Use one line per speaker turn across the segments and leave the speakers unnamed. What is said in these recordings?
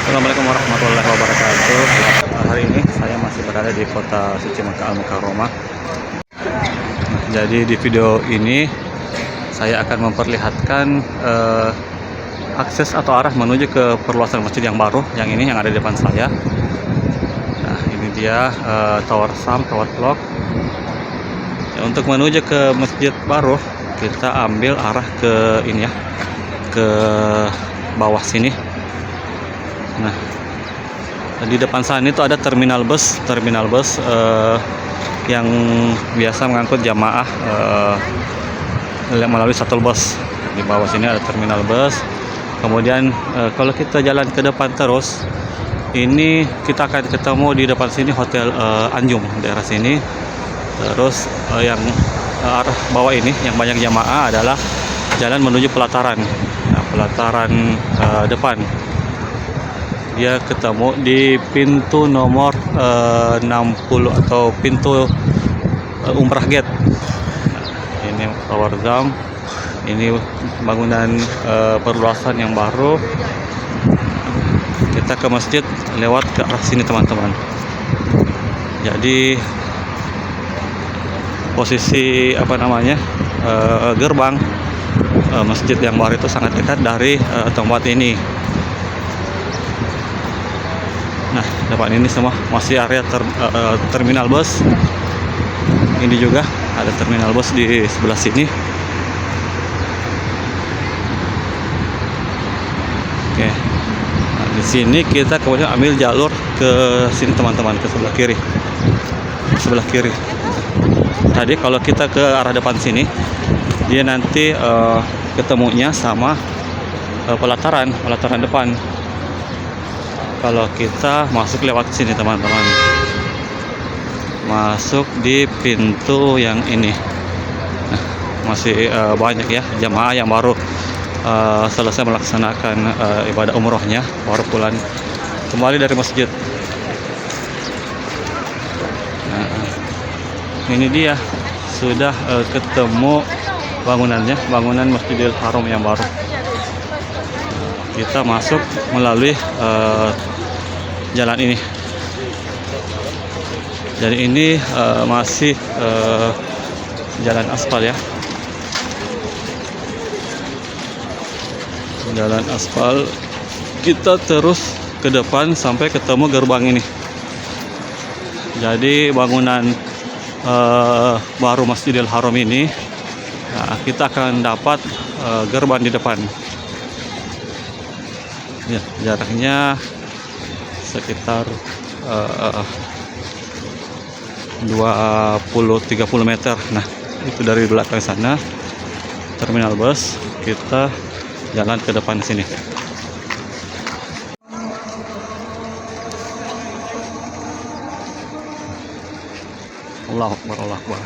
Assalamualaikum warahmatullahi wabarakatuh. Hari ini saya masih berada di kota suci Makkah Al-Mukarramah. Jadi di video ini saya akan memperlihatkan akses atau arah menuju ke perluasan masjid yang baru, yang ini yang ada di depan saya. Nah, ini dia Tower Sam, Tower Clock. Ya, untuk menuju ke masjid baru, kita ambil arah ke ini ya, ke bawah sini. Nah, di depan sana itu ada terminal bus yang biasa mengangkut jamaah melalui shuttle bus. Di bawah sini ada terminal bus. Kemudian kalau kita jalan ke depan terus, ini kita akan ketemu di depan sini Hotel Anjum, daerah sini. Terus yang arah bawah ini yang banyak jamaah adalah jalan menuju pelataran. Nah, pelataran depan. Dia ketemu di pintu nomor 60 atau pintu Umrah Gate. Nah, ini Tower Zam. Ini bangunan perluasan yang baru. Kita ke masjid lewat ke arah sini, teman-teman. Jadi posisi gerbang masjid yang baru itu sangat dekat dari tempat ini. Nah, depan ini semua masih area terminal bus. Ini juga ada terminal bus di sebelah sini. Oke. Nah, di sini kita kemudian ambil jalur ke sini, teman-teman, ke sebelah kiri. Sebelah kiri. Tadi kalau kita ke arah depan sini, dia nanti ketemunya sama pelataran depan. Kalau kita masuk lewat sini, teman-teman, masuk di pintu yang ini. Nah, masih banyak ya jamaah yang baru selesai melaksanakan ibadah umrohnya, baru pulang kembali dari masjid. Nah, ini dia sudah ketemu bangunannya, bangunan Masjidil Haram yang baru. Kita masuk melalui jalan ini. Jadi ini masih jalan aspal ya. Jalan aspal. Kita terus ke depan sampai ketemu gerbang ini. Jadi bangunan baru Masjidil Haram ini, nah, kita akan dapat gerbang di depan. Ya, jaraknya sekitar 20-30 meter. Nah, itu dari belakang sana terminal bus. Kita jalan ke depan sini. Allahu Akbar, Allahu Akbar.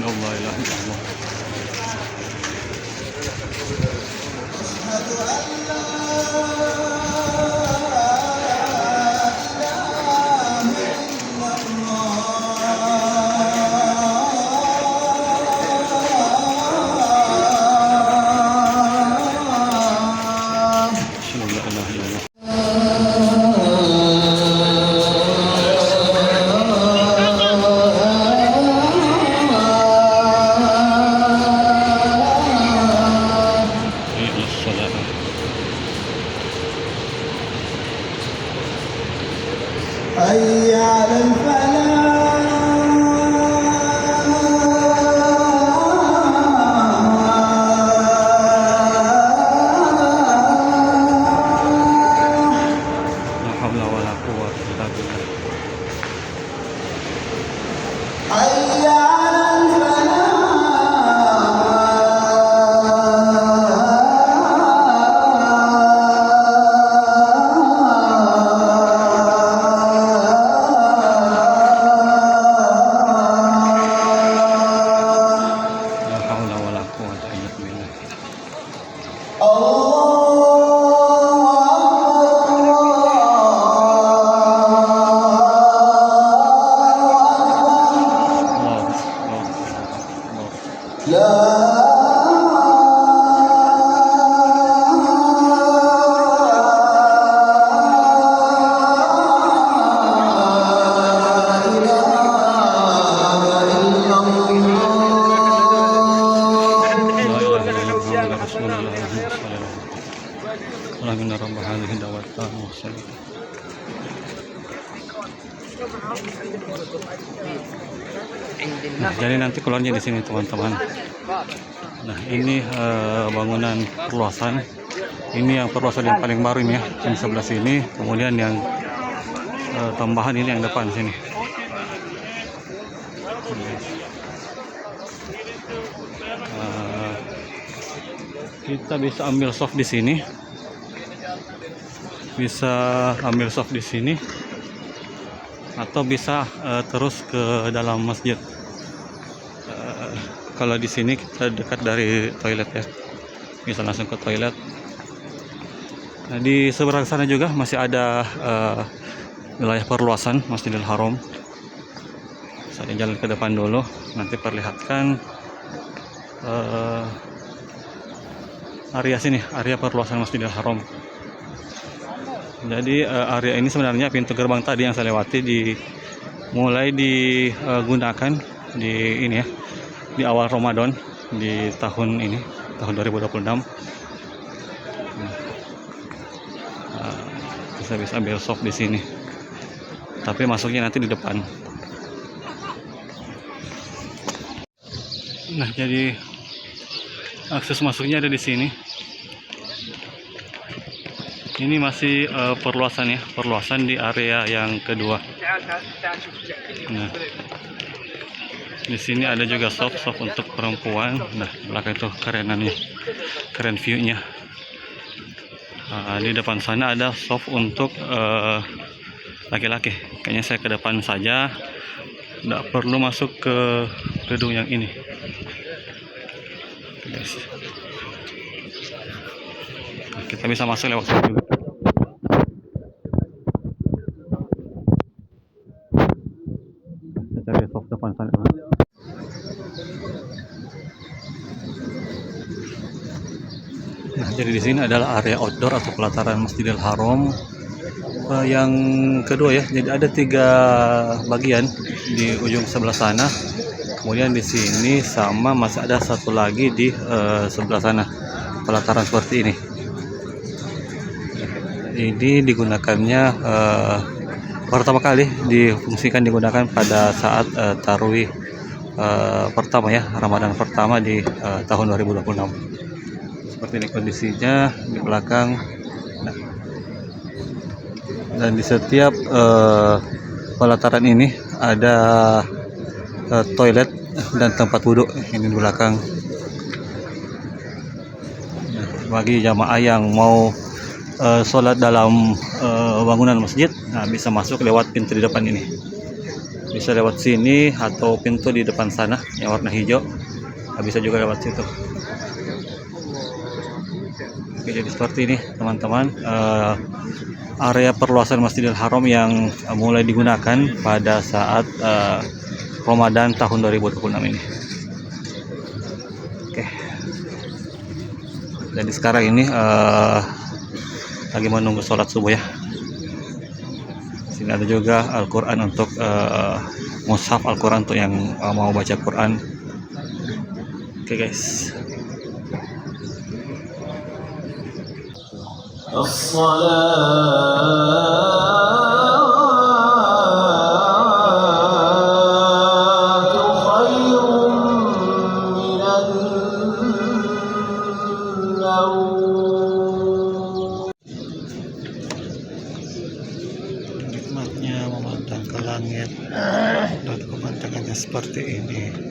La ilaha illallah.
حي على الفلاح
La haula wala quwwata illa billah.
حي على الفلاح
Allah, Allah.
لا
Nah, jadi nanti keluarnya di sini teman-teman. Nah, ini bangunan perluasan. Ini yang perluasan yang paling baru ini ya, yang sebelah sini. Kemudian yang tambahan ini yang depan sini. Kita bisa ambil soft di sini. Bisa ambil soft di sini. Atau bisa terus ke dalam masjid. Kalau di sini kita dekat dari toilet ya, bisa langsung ke toilet. Nah, di seberang sana juga masih ada wilayah perluasan Masjidil Haram. Saya jalan ke depan dulu, nanti perlihatkan area sini, area perluasan Masjidil Haram. Jadi area ini sebenarnya pintu gerbang tadi yang saya lewati mulai digunakan di ini ya, di awal Ramadan di tahun ini, tahun 2026. Kita bisa ambil soft di sini, tapi masuknya nanti di depan. Nah, jadi akses masuknya ada di sini. Ini masih perluasan ya, perluasan di area yang kedua. Nah, di sini ada juga soft untuk perempuan. Nah, belakang itu kerenannya, keren view-nya. Di depan sana ada soft untuk laki-laki. Kayaknya saya ke depan saja, tidak perlu masuk ke gedung yang ini. Guys, kita bisa masuk lewat sini juga. Kita cari soft depan sana. Nah, jadi di sini adalah area outdoor atau pelataran Masjidil Haram yang kedua ya. Jadi ada 3 bagian di ujung sebelah sana. Kemudian di sini sama masih ada satu lagi di sebelah sana. Pelataran seperti ini. Ini digunakannya pertama kali difungsikan digunakan pada saat tarawih pertama ya, Ramadan pertama di tahun 2026. Seperti ini kondisinya di belakang. Nah, dan di setiap pelataran ini ada toilet dan tempat wudhu ini di belakang. Nah, bagi jamaah yang mau sholat dalam bangunan masjid, nah, bisa masuk lewat pintu di depan ini. Bisa lewat sini atau pintu di depan sana yang warna hijau. Nah, bisa juga lewat situ. Oke, jadi seperti ini teman-teman, area perluasan Masjidil Haram yang mulai digunakan pada saat Ramadan tahun 2026 ini. Oke, jadi sekarang ini lagi menunggu sholat subuh ya. Sini ada juga Al-Quran untuk mushaf Al-Quran untuk yang mau baca Quran. Oke guys. Nikmatnya memandang ke langit dan pemandangannya seperti ini.